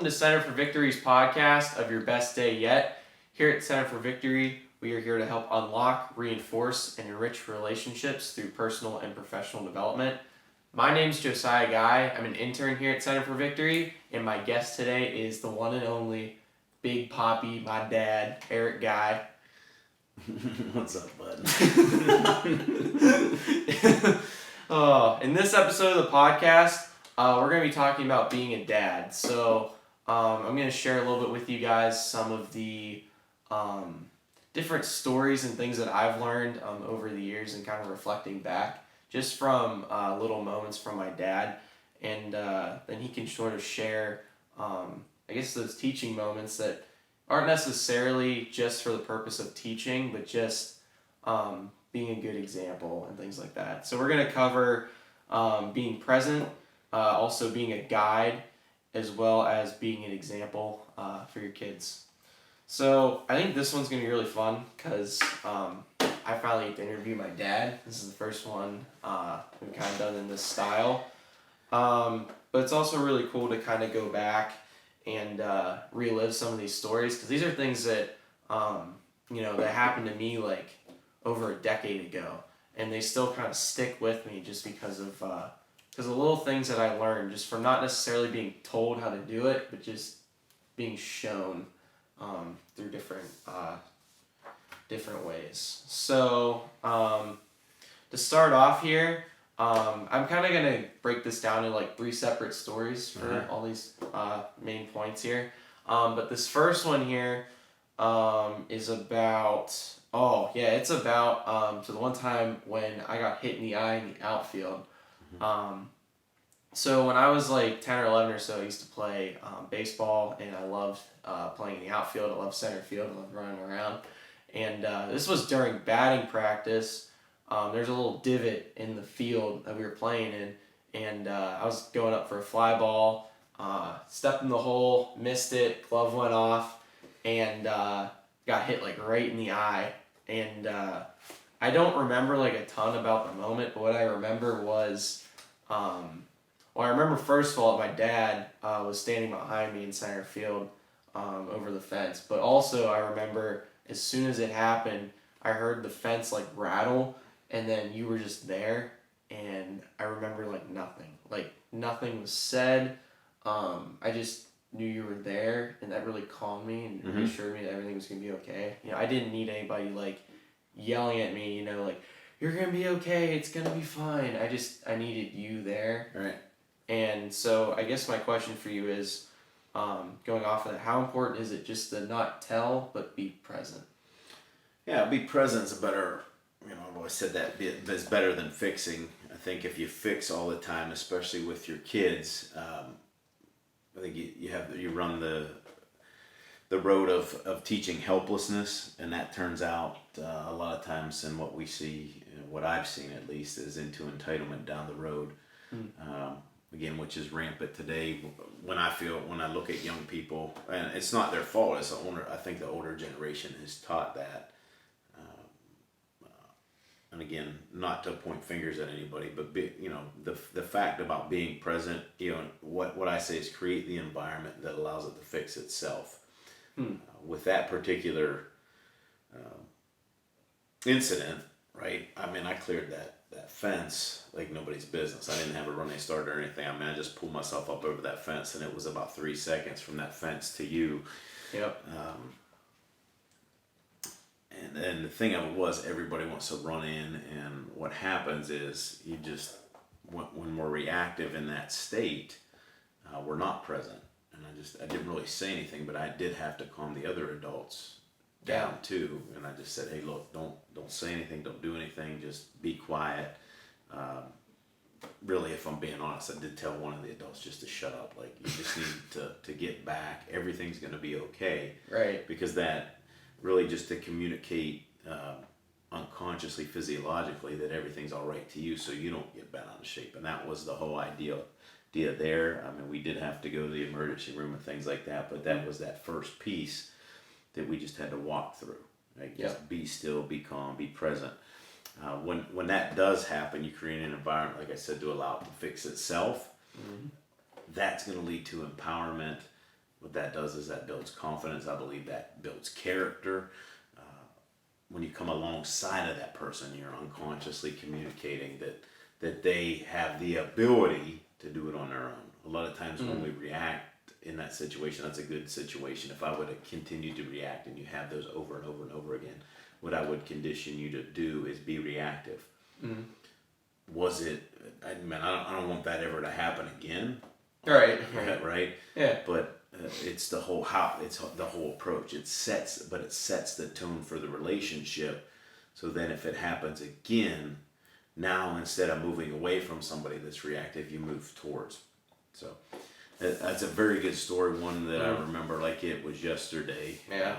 to Center for Victory's podcast of Your Best Day Yet. Here at Center for Victory, we are here to help unlock, reinforce, and enrich relationships through personal and professional development. My name's Josiah Guy. I'm an intern here at Center for Victory, and my guest today is the one and only Big Poppy, my dad, Eric Guy. What's up, bud? In this episode of the podcast, we're going to be talking about being a dad. So I'm going to share a little bit with you guys some of the different stories and things that I've learned over the years and kind of reflecting back just from little moments from my dad. And then he can sort of share, I guess, those teaching moments that aren't necessarily just for the purpose of teaching, but just being a good example and things like that. So we're going to cover being present, also being a guide, as well as being an example for your kids. So I think this one's going to be really fun because I finally get to interview my dad. This is the first one we've kind of done in this style. But it's also really cool to kind of go back and relive some of these stories because these are things that, that happened to me like over a decade ago. And they still kind of stick with me just because of the little things that I learned just from not necessarily being told how to do it, but just being shown through different ways. So to start off here, I'm kind of going to break this down into like 3 separate stories for all these main points here. But this first one here is about, it's about so the one time when I got hit in the eye in the outfield. So when I was like 10 or 11 or so, I used to play baseball, and I loved playing in the outfield. I loved center field. I loved running around. And this was during batting practice. There's a little divot in the field that we were playing in, and I was going up for a fly ball, stepped in the hole, missed it, glove went off, and got hit like right in the eye. And I don't remember like a ton about the moment, but what I remember was, I remember first of all my dad was standing behind me in center field over the fence, but also I remember as soon as it happened, I heard the fence like rattle, and then you were just there, and I remember like nothing was said. I just knew you were there, and that really calmed me and reassured me that everything was gonna be okay. I didn't need anybody like yelling at me, like, you're gonna be okay, it's gonna be fine. I needed you there. Right. And so I guess my question for you is, going off of that, how important is it just to not tell but be present? Yeah, be present's a better, I've always said that is better than fixing. I think if you fix all the time, especially with your kids, I think you run the road of teaching helplessness, and that turns out a lot of times in what we see, what I've seen at least, is into entitlement down the road. Again, which is rampant today. When I look at young people, and it's not their fault. I think the older generation has taught that. And again, not to point fingers at anybody, but the fact about being present. What I say is create the environment that allows it to fix itself. With that particular incident, right? I mean, I cleared that fence like nobody's business. I didn't have a running start or anything. I just pulled myself up over that fence, and it was about 3 seconds from that fence to you. Yep. And then the thing of it was, everybody wants to run in, and what happens is you just, when we're reactive in that state, we're not present. And I didn't really say anything, but I did have to calm the other adults down too. And I just said, hey, look, don't say anything, don't do anything, just be quiet. Really, if I'm being honest, I did tell one of the adults just to shut up. Like, you just need to get back. Everything's going to be okay. Right. Because that really just to communicate unconsciously, physiologically, that everything's all right to you, so you don't get bent out of shape. And that was the whole idea there. I mean, we did have to go to the emergency room and things like that, but that was that first piece that we just had to walk through. Like, just be still, be calm, be present. When that does happen, you create an environment, like I said, to allow it to fix itself. That's going to lead to empowerment, what that does is that builds confidence. I believe that builds character. When you come alongside of that person, you're unconsciously communicating that they have the ability to do it on their own. A lot of times when we react in that situation, that's a good situation. If I would have continued to react and you have those over and over and over again, what I would condition you to do is be reactive. Was it, I don't want that ever to happen again. Right. Yeah. But it's the whole approach. It sets the tone for the relationship. So then if it happens again, now instead of moving away from somebody that's reactive, you move towards. So that's a very good story, one that I remember like it was yesterday. Yeah.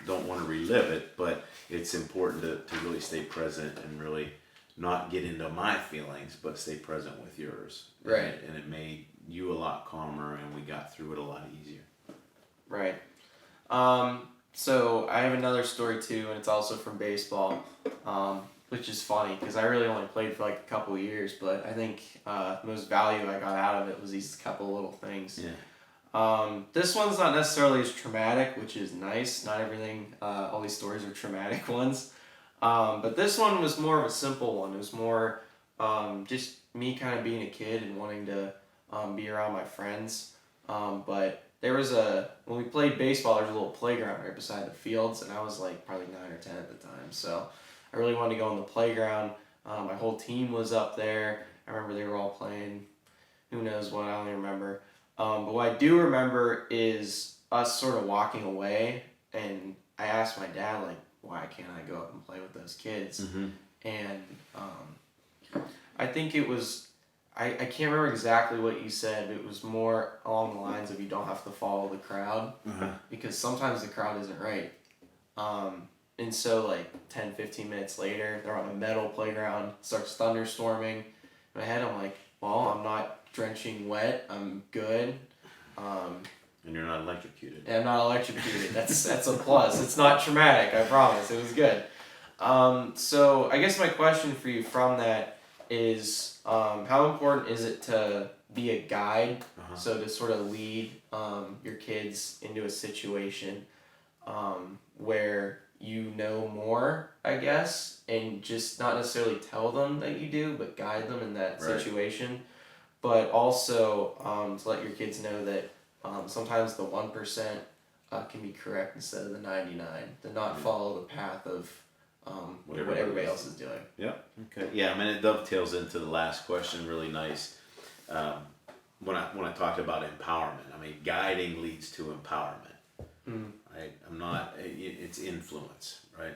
Don't want to relive it, but it's important to really stay present and really not get into my feelings, but stay present with yours. Right. And it made you a lot calmer, and we got through it a lot easier. Right. So I have another story too, and it's also from baseball, which is funny because I really only played for like a couple of years, but I think the most value I got out of it was these couple little things. Yeah. This one's not necessarily as traumatic, which is nice. Not everything, all these stories are traumatic ones. But this one was more of a simple one. It was more just me kind of being a kid and wanting to be around my friends. But there was when we played baseball, there was a little playground right beside the fields, and I was like probably 9 or 10 at the time. So I really wanted to go on the playground. My whole team was up there. I remember they were all playing, who knows what, I don't even remember. But what I do remember is us sort of walking away, and I asked my dad, like, why can't I go up and play with those kids? Mm-hmm. And I think it was, I can't remember exactly what you said, but it was more along the lines of you don't have to follow the crowd, because sometimes the crowd isn't right. And so like 10, 15 minutes later, they're on a metal playground, starts thunderstorming. In my head, I'm like, well, I'm not drenching wet, I'm good. And you're not electrocuted. And I'm not electrocuted. That's a plus. It's not traumatic, I promise. It was good. So I guess my question for you from that is, how important is it to be a guide? So to sort of lead your kids into a situation where you know more, I guess, and just not necessarily tell them that you do, but guide them in that situation. But also to let your kids know that sometimes the 1% can be correct instead of the 99. To not follow the path of what everybody else is doing. Yeah. Okay. Yeah. I mean, it dovetails into the last question. Really nice. When I talked about empowerment, I mean, guiding leads to empowerment. Right. I'm not. It's influence. Right.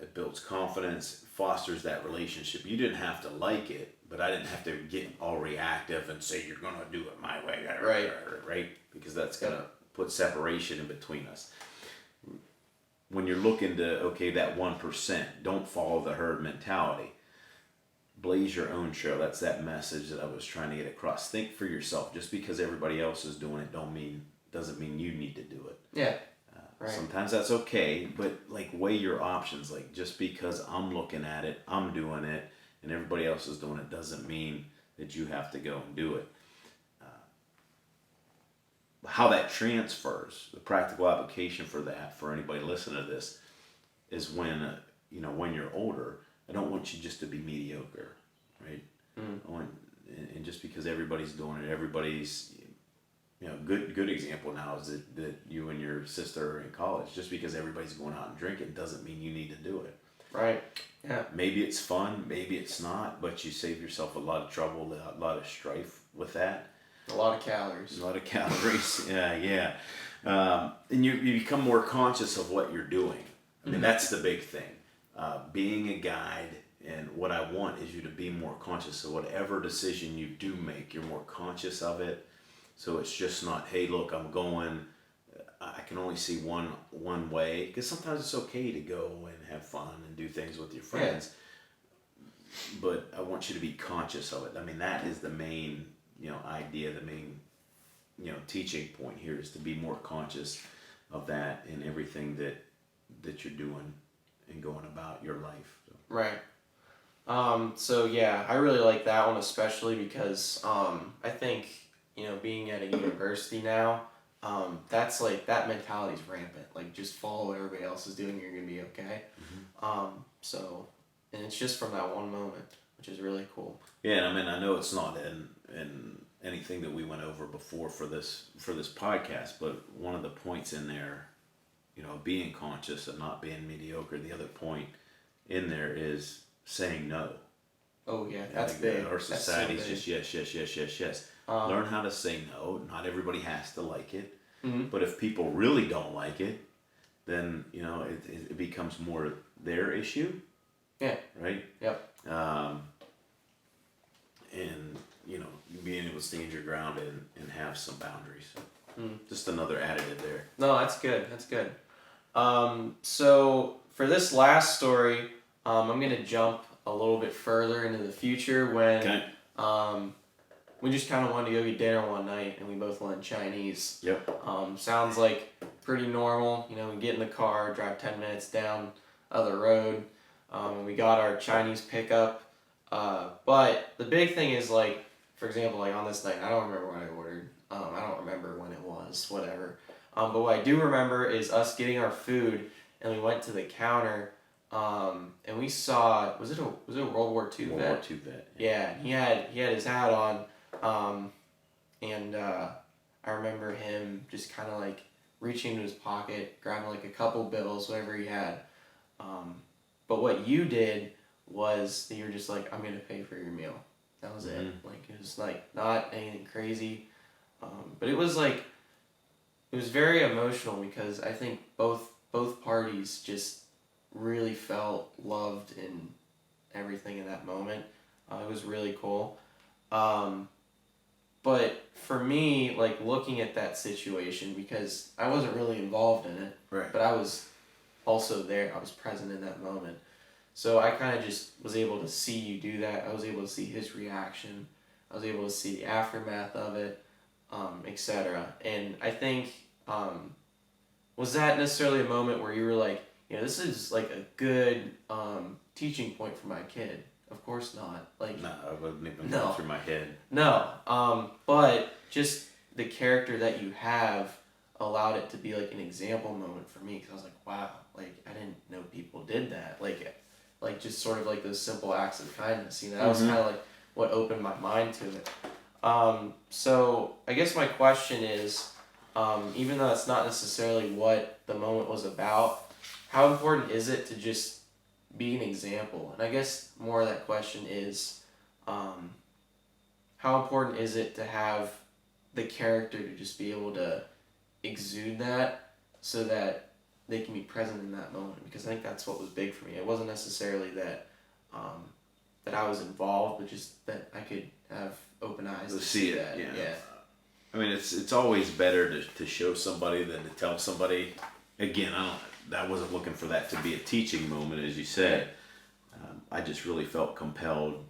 It builds confidence, fosters that relationship. You didn't have to like it, but I didn't have to get all reactive and say you're gonna do it my way. Right. Because that's gonna put separation in between us. When you're looking to, that 1%, don't follow the herd mentality. Blaze your own trail. That's that message that I was trying to get across. Think for yourself. Just because everybody else is doing it doesn't mean you need to do it. Yeah. Sometimes that's okay, but like weigh your options. Like just because I'm looking at it, I'm doing it, and everybody else is doing it doesn't mean that you have to go and do it. How that transfers, the practical application for that, for anybody listening to this, is when you're older, I don't want you just to be mediocre, right? And just because everybody's doing it, everybody's, good example now is that you and your sister are in college. Just because everybody's going out and drinking doesn't mean you need to do it. Right. Yeah. Maybe it's fun, maybe it's not, but you save yourself a lot of trouble, a lot of strife with that. A lot of calories. Yeah. And you become more conscious of what you're doing. I mean, that's the big thing. Being a guide, and what I want is you to be more conscious of whatever decision you do make. You're more conscious of it. So it's just not, hey, look, I'm going, I can only see one way. Because sometimes it's okay to go and have fun and do things with your friends. Yeah. But I want you to be conscious of it. I mean, that is the main idea, the main, teaching point here is to be more conscious of that in everything that you're doing and going about your life. So. Right. So yeah, I really like that one especially because I think, being at a university now, that's like, that mentality's rampant. Like, just follow what everybody else is doing, you're gonna be okay. So, and it's just from that one moment, which is really cool. Yeah, and I mean, I know it's not in anything that we went over before for this podcast, but one of the points in there, being conscious and not being mediocre. The other point in there is saying no. Oh yeah, that's big. Our society's so just yes. Learn how to say no. Not everybody has to like it, but if people really don't like it, then it becomes more their issue. Yeah. Right. Yep. And being able to stand your ground and have some boundaries. Just another additive there. No, that's good. That's good. So for this last story, I'm gonna jump a little bit further into the future when we just kind of wanted to go get dinner one night and we both went Chinese. Yep. Sounds like pretty normal. We get in the car, drive 10 minutes down the road. We got our Chinese pickup. But the big thing is, like, for example, like on this night, I don't remember what I ordered. I don't remember when it was, whatever. But what I do remember is us getting our food and we went to the counter. And we saw, was it a World War II vet? World War II vet. Yeah, he had his hat on. And I remember him just kind of like reaching into his pocket, grabbing like a couple bills, whatever he had. But what you did was that you were just like, I'm gonna pay for your meal. That was it. Like, it was like not anything crazy. But it was like, it was very emotional because I think both parties just really felt loved in everything in that moment. It was really cool. But for me, like, looking at that situation, because I wasn't really involved in it, right, but I was also there. I was present in that moment. So I kind of just was able to see you do that. I was able to see his reaction. I was able to see the aftermath of it, etc. And I think, was that necessarily a moment where you were like, this is like a good teaching point for my kid? Of course not. Like, no, I wouldn't even go through my head. No, but just the character that you have allowed it to be like an example moment for me, because I was like, wow, like, I didn't know people did that. Like just sort of like those simple acts of kindness. That was kind of like what opened my mind to it. So I guess my question is, even though it's not necessarily what the moment was about, how important is it to just be an example? And I guess more of that question is, how important is it to have the character to just be able to exude that so that they can be present in that moment? Because I think that's what was big for me. It wasn't necessarily that that I was involved, but just that I could have open eyes to see that. Yeah. I mean, it's always better to show somebody than to tell somebody. Again, I wasn't looking for that to be a teaching moment, as you said. I just really felt compelled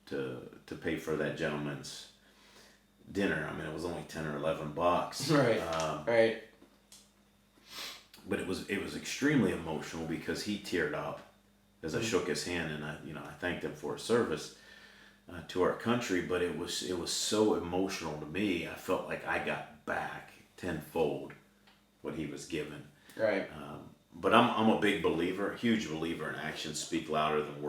to pay for that gentleman's dinner. I mean, it was only $10 or $11. Right. Right. But it was extremely emotional because he teared up as I shook his hand, and I thanked him for his service to our country. But it was so emotional to me. I felt like I got back tenfold what he was given. Right. But I'm a big believer, a huge believer in actions speak louder than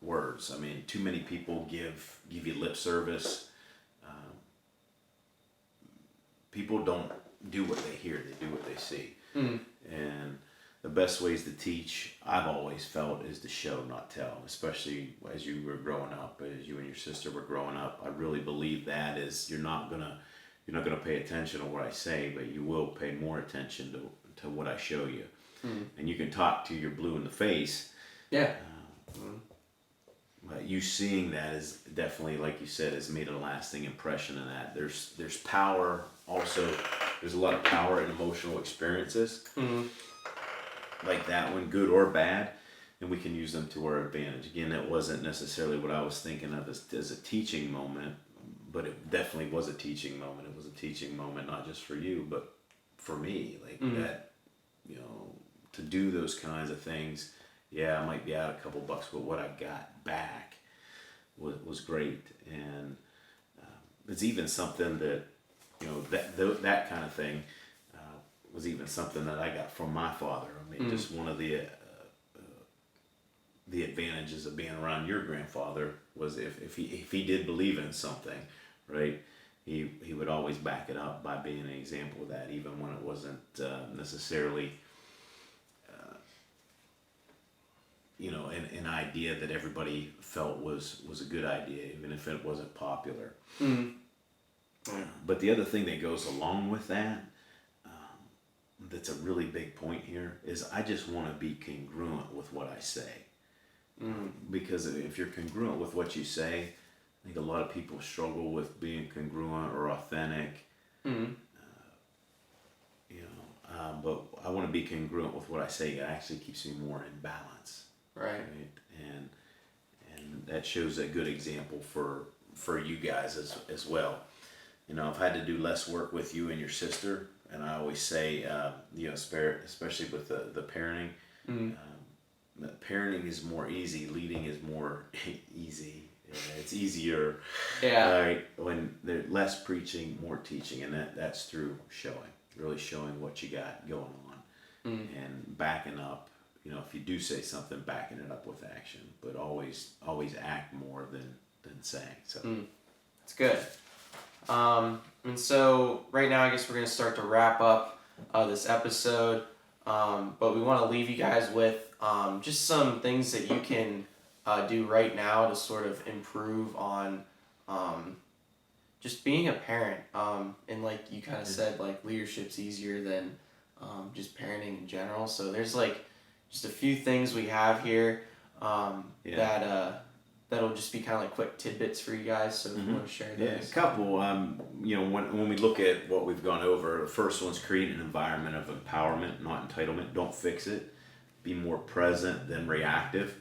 words. I mean, too many people give you lip service. People don't do what they hear; they do what they see. And the best ways to teach, I've always felt, is to show, not tell. Especially as you were growing up, as you and your sister were growing up, I really believe that is you're not gonna pay attention to what I say, but you will pay more attention to what I show you. And you can talk to your blue in the face. Yeah. But you seeing that is definitely, like you said, has made a lasting impression in that. There's power also. There's a lot of power in emotional experiences. Like that one, good or bad, and we can use them to our advantage. Again, that wasn't necessarily what I was thinking of as a teaching moment, but it definitely was a teaching moment. It was a teaching moment, not just for you, but for me. Like that, to do those kinds of things. Yeah, I might be out a couple bucks, but what I got back was great. And it's even something that, that kind of thing was even something that I got from my father. I mean, just one of the advantages of being around your grandfather was if he did believe in something, right? He would always back it up by being an example of that, even when it wasn't necessarily, an idea that everybody felt was a good idea, even if it wasn't popular. But the other thing that goes along with that, that's a really big point here, is I just want to be congruent with what I say. Because if you're congruent with what you say, I think a lot of people struggle with being congruent or authentic. But I want to be congruent with what I say. It actually keeps me more in balance. Right. And that shows a good example for you guys as well. I've had to do less work with you and your sister, and I always say, especially with the parenting, parenting is more easy, leading is more easy. It's easier. Yeah. Right? When there's less preaching, more teaching, and that's through really showing what you got going on, and backing up. If you do say something, backing it up with action, but always act more than saying. So that's good. And so right now, I guess we're gonna start to wrap up this episode. But we want to leave you guys with just some things that you can do right now to sort of improve on just being a parent. And like you kind of said, like leadership's easier than just parenting in general. So there's like just a few things we have here that'll just be kind of like quick tidbits for you guys. So if you want to share those. Yeah, a couple. When we look at what we've gone over, the first one's create an environment of empowerment, not entitlement. Don't fix it. Be more present than reactive.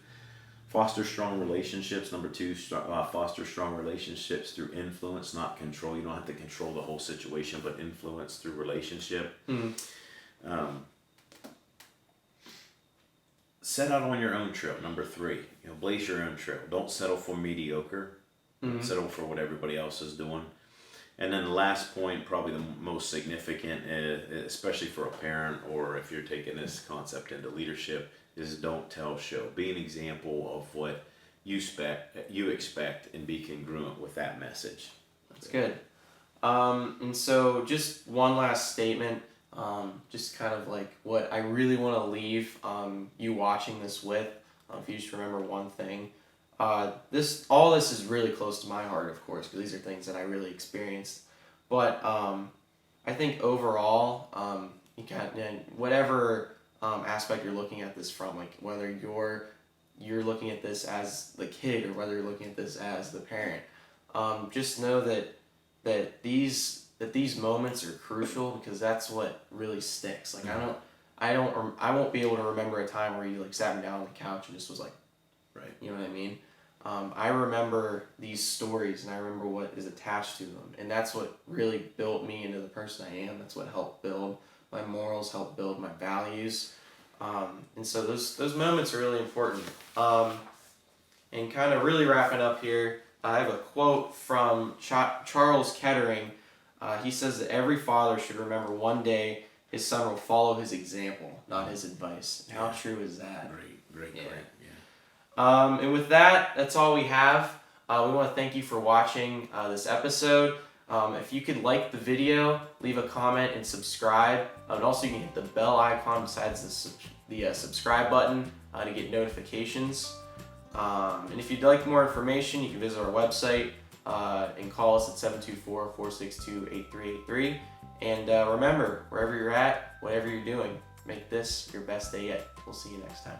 Foster strong relationships. Number 2, foster strong relationships through influence, not control. You don't have to control the whole situation, but influence through relationship. Set out on your own trail. Number 3, blaze your own trail. Don't settle for mediocre. Don't settle for what everybody else is doing. And then the last point, probably the most significant, especially for a parent or if you're taking this concept into leadership, is don't tell, show. Be an example of what you expect and be congruent with that message. That's good. And so just one last statement, just kind of like what I really want to leave you watching this with, if you just remember one thing. All this is really close to my heart, of course, because these are things that I really experienced. But I think overall, you whatever aspect you're looking at this from, like whether you're looking at this as the kid or whether you're looking at this as the parent, just know that these moments are crucial, because that's what really sticks. Like I won't be able to remember a time where you like sat me down on the couch and just was like, right. You know what I mean? I remember these stories and I remember what is attached to them, and that's what really built me into the person I am. That's what helped build my morals, helped build my values, and so those moments are really important. And kind of really wrapping up here, I have a quote from Charles Kettering. He says that every father should remember one day his son will follow his example, not his advice. Yeah. How true is that? Great. Yeah. And with that, that's all we have. We want to thank you for watching this episode. If you could like the video, leave a comment and subscribe. And also you can hit the bell icon besides the subscribe button to get notifications. And if you'd like more information, you can visit our website and call us at 724-462-8383. And remember, wherever you're at, whatever you're doing, make this your best day yet. We'll see you next time.